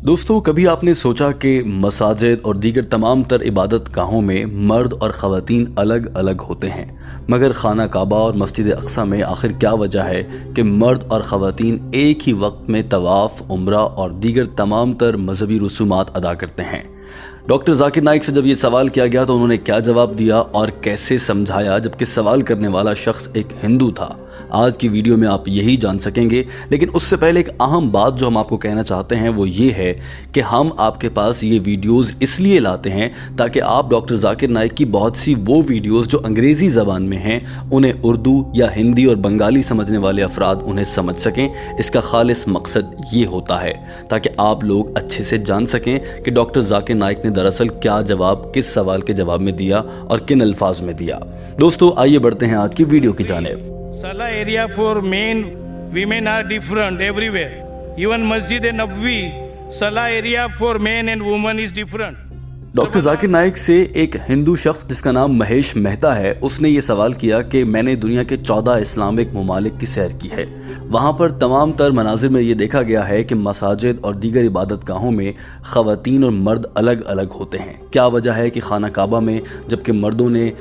दोस्तों, कभी आपने सोचा कि मसाजिद और दीगर तमाम तर इबादत गाहों में मर्द और ख़वातीन अलग अलग होते हैं, मगर खाना काबा और मस्जिद अक्सा में आखिर क्या वजह है कि मर्द और ख़वातीन एक ही वक्त में तवाफ़, उम्रा और दीगर तमाम तर मजहबी रसूमात अदा करते हैं। डॉक्टर जाकिर नाइक से जब ये सवाल किया गया तो उन्होंने क्या जवाब दिया और कैसे समझाया, जबकि सवाल करने वाला शख्स एक हिंदू था। आज की वीडियो में आप यही जान सकेंगे, लेकिन उससे पहले एक अहम बात जो हम आपको कहना चाहते हैं वो ये है कि हम आपके पास ये वीडियोस इसलिए लाते हैं ताकि आप डॉक्टर जाकिर नाइक की बहुत सी वो वीडियोस जो अंग्रेज़ी ज़बान में हैं उन्हें उर्दू या हिंदी और बंगाली समझने वाले अफराद उन्हें समझ सकें। इसका खालिस मकसद ये होता है ताकि आप लोग अच्छे से जान सकें कि डॉक्टर जाकिर नाइक ने दरअसल क्या जवाब किस सवाल के जवाब में दिया और किन अल्फाज में दिया। दोस्तों, आइए बढ़ते हैं आज की वीडियो की जानिब। Salah area for men, women are different everywhere. Even Masjid Nabwi, Salah area for men and women is different. Doctor Zakir Naik से एक हिंदू शख्स जिसका नाम महेश मेहता है, उसने ये सवाल किया कि मैंने दुनिया के 14 इस्लामिक ममालिक की सैर की है। वहाँ पर तमाम तर मनाजिर में ये देखा गया है कि मसाजिद और दीगर इबादत गाहों में ख़वातीन और मर्द अलग अलग होते हैं। क्या वजह है कि खाना काबा में जबकि मर्दों ने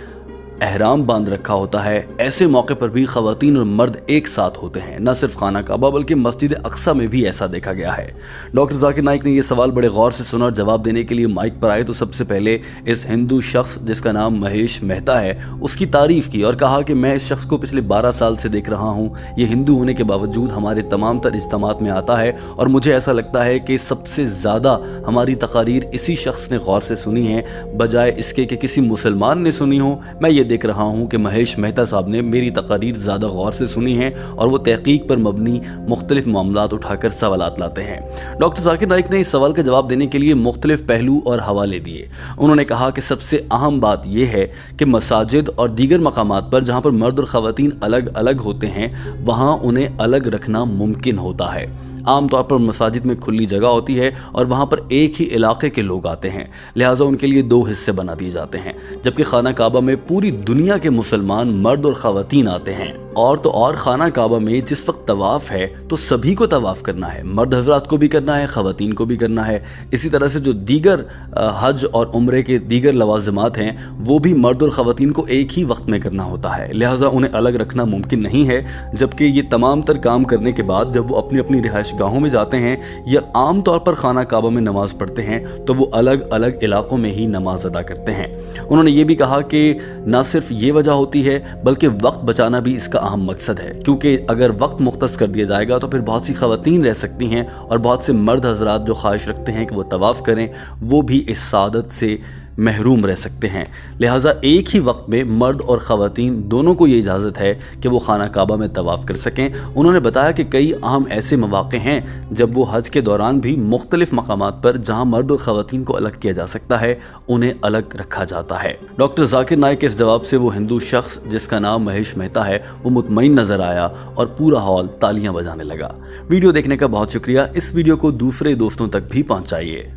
एहराम बांध रखा होता है, ऐसे मौके पर भी ख़वातीन और मर्द एक साथ होते हैं। न सिर्फ खाना काबा बल्कि मस्जिद अक्सा में भी ऐसा देखा गया है। डॉक्टर जाकिर नाइक ने यह सवाल बड़े गौर से सुना और जवाब देने के लिए माइक पर आए तो सबसे पहले इस हिंदू शख्स जिसका नाम महेश मेहता है उसकी तारीफ़ की और कहा कि मैं इस शख्स को पिछले 12 साल से देख रहा हूँ। ये हिंदू होने के बावजूद हमारे तमाम तर इज्तिमात में आता है और मुझे ऐसा लगता है कि सबसे ज़्यादा हमारी तकारीर इसी शख्स ने गौर से सुनी है बजाय इसके कि किसी मुसलमान ने सुनी हो। मैं ये देख रहा हूं कि महेश मेहता साहब ने मेरी तकारीर ज़्यादा गौर से सुनी है और वो तहकीक पर मबनी मुख्तलिफ मामलात उठाकर सवालात लाते हैं। डॉक्टर जाकिर नाइक ने इस सवाल का जवाब देने के लिए मुख्तलिफ पहलू और हवाले दिए। उन्होंने कहा कि सबसे अहम बात यह है कि मसाजिद और दीगर मकामात पर जहाँ पर मर्द और ख़वातीन अलग अलग होते हैं वहाँ उन्हें अलग रखना मुमकिन होता है। आमतौर पर मसाजिद में खुली जगह होती है और वहाँ पर एक ही इलाके के लोग आते हैं, लिहाजा उनके लिए 2 हिस्से बना दिए जाते हैं, जबकि खाना काबा में पूरी दुनिया के मुसलमान मर्द और ख़वातीन आते हैं। और तो और खाना काबा में जिस वक्त तवाफ़ है तो सभी को तवाफ़ करना है, मर्द हजरात को भी करना है, ख़वातीन को भी करना है। इसी तरह से जो दीगर हज और उम्रे के दीगर लवाज़िमात हैं वो भी मर्द और ख़वातीन को एक ही वक्त में करना होता है, लिहाजा उन्हें अलग रखना मुमकिन नहीं है। जबकि ये तमाम तर काम करने के बाद जब वो अपनी अपनी रिहाइश गाहों में जाते हैं या आम तौर पर खाना काबा में नमाज पढ़ते हैं तो वो अलग अलग इलाकों में ही नमाज अदा करते हैं। उन्होंने ये भी कहा कि ना सिर्फ ये वजह होती है बल्कि वक्त बचाना भी इसका अहम मकसद है, क्योंकि अगर वक्त मुख्तस कर दिया जाएगा तो फिर बहुत सी ख़वातीन रह सकती हैं और बहुत से मर्द हजरात जो ख्वाहिश रखते हैं कि वो तवाफ़ करें वो भी इस सादत से महरूम रह सकते हैं। लिहाजा एक ही वक्त में मर्द और ख़वातीन दोनों को ये इजाज़त है कि वो खाना काबा में तवाफ़ कर सकें। उन्होंने बताया कि कई अहम ऐसे मौक़े हैं जब वो हज के दौरान भी मुख्तलिफ मकामात पर जहाँ मर्द और ख़वातीन को अलग किया जा सकता है उन्हें अलग रखा जाता है। डॉक्टर जाकिर नाइक के इस जवाब से वो हिंदू शख्स जिसका नाम महेश मेहता है वो मुतमईन नज़र आया और पूरा हॉल तालियाँ बजाने लगा। वीडियो देखने का बहुत शुक्रिया। इस वीडियो को दूसरे दोस्तों तक भी पहुँचाइए।